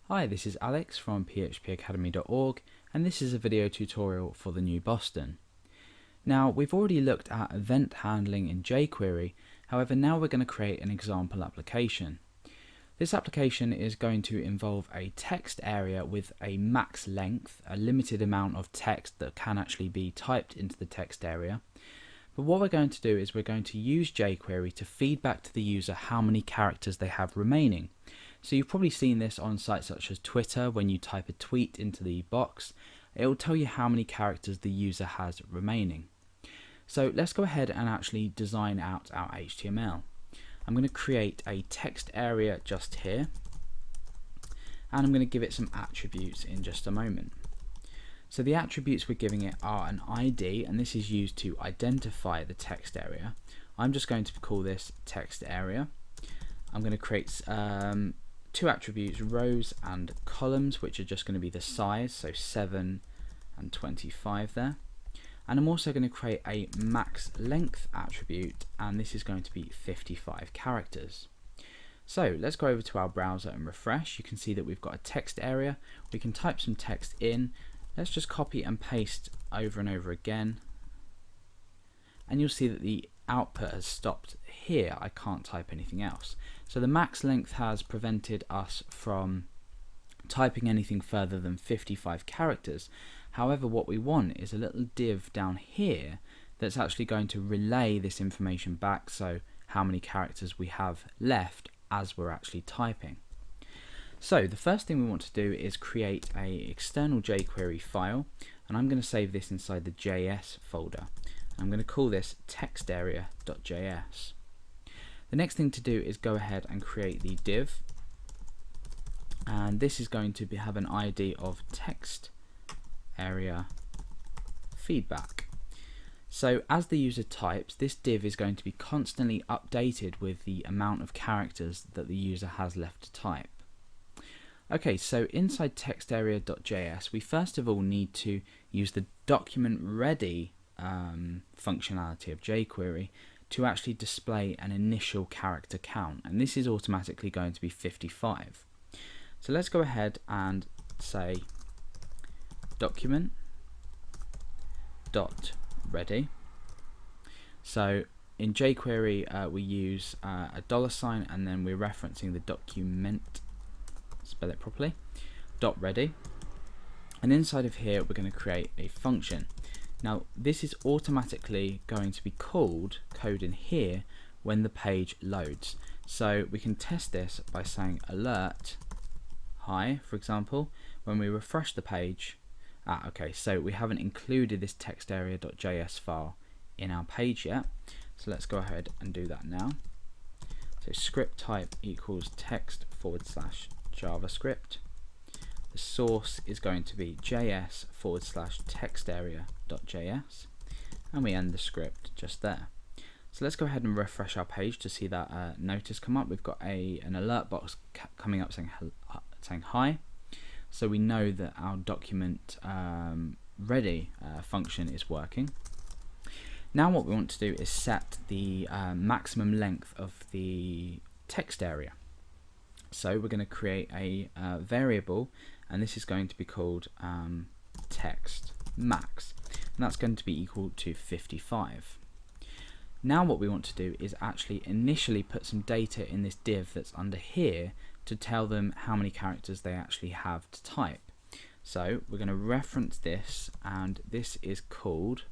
Hi, this is Alex from phpacademy.org, and this is a video tutorial for the new Boston. Now, we've already looked at event handling in jQuery, however now we're going to create an example application. This application is going to involve a text area with a max length, a limited amount of text that can actually be typed into the text area. But what we're going to do is we're going to use jQuery to feed back to the user how many characters they have remaining. So you've probably seen this on sites such as Twitter. When you type a tweet into the box, it will tell you how many characters the user has remaining. So let's go ahead and actually design out our HTML. I'm going to create a text area just here, and I'm going to give it some attributes in just a moment. So the attributes we're giving it are an ID, and this is used to identify the text area. I'm just going to call this text area. I'm going to create two attributes, rows and columns, which are just going to be the size, so 7 and 25 there. And I'm also going to create a max length attribute, and this is going to be 55 characters. So let's go over to our browser and refresh. You can see that we've got a text area. We can type some text in. Let's just copy and paste over and over again, and you'll see that the output has stopped here. I can't type anything else. So the max length has prevented us from typing anything further than 55 characters. However, what we want is a little div down here that's actually going to relay this information back, so how many characters we have left as we're actually typing. So the first thing we want to do is create a external jQuery file, and I'm going to save this inside the JS folder. I'm going to call this textarea.js. The next thing to do is go ahead and create the div, and this is going to have an ID of text area feedback. So as the user types, this div is going to be constantly updated with the amount of characters that the user has left to type. Okay, so inside textarea.js, we first of all need to use the document ready functionality of jQuery to actually display an initial character count, and this is automatically going to be 55. So let's go ahead and say document.ready. So in jQuery we use a $, and then we're referencing the document, spell it properly, .ready, and inside of here we're going to create a function. Now this is automatically going to be called, code in here, when the page loads. So we can test this by saying alert hi, for example. When we refresh the page, okay, so we haven't included this textarea.js file in our page yet, so let's go ahead and do that now. So script type equals text/JavaScript. The source is going to be js/textarea.js, and we end the script just there. So let's go ahead and refresh our page to see that notice come up. We've got an alert box coming up saying hi, so we know that our document ready function is working. Now what we want to do is set the maximum length of the text area. So we're going to create a variable, and this is going to be called text max, and that's going to be equal to 55. Now what we want to do is actually initially put some data in this div that's under here to tell them how many characters they actually have to type. So we're going to reference this, and this is called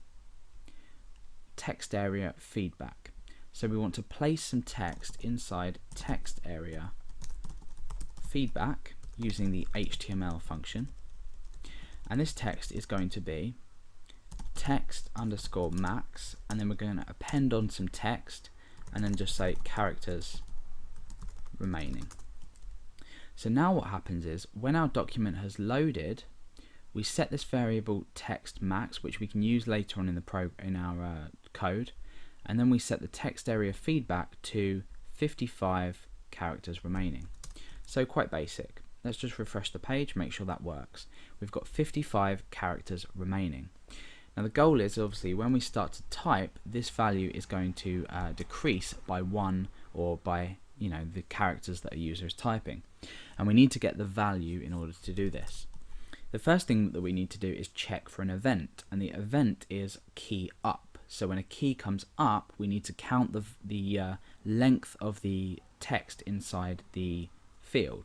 text area feedback. So we want to place some text inside text area feedback using the HTML function, and this text is going to be text_max, and then we're going to append on some text and then just say characters remaining. So now what happens is when our document has loaded, we set this variable text max, which we can use later on in our code, and then we set the text area feedback to 55 characters remaining. So quite basic. Let's just refresh the page, make sure that works. We've got 55 characters remaining. Now the goal is obviously when we start to type, this value is going to decrease by 1 or by the characters that a user is typing. And we need to get the value in order to do this. The first thing that we need to do is check for an event, and the event is key up. So when a key comes up, we need to count the length of the text inside the field.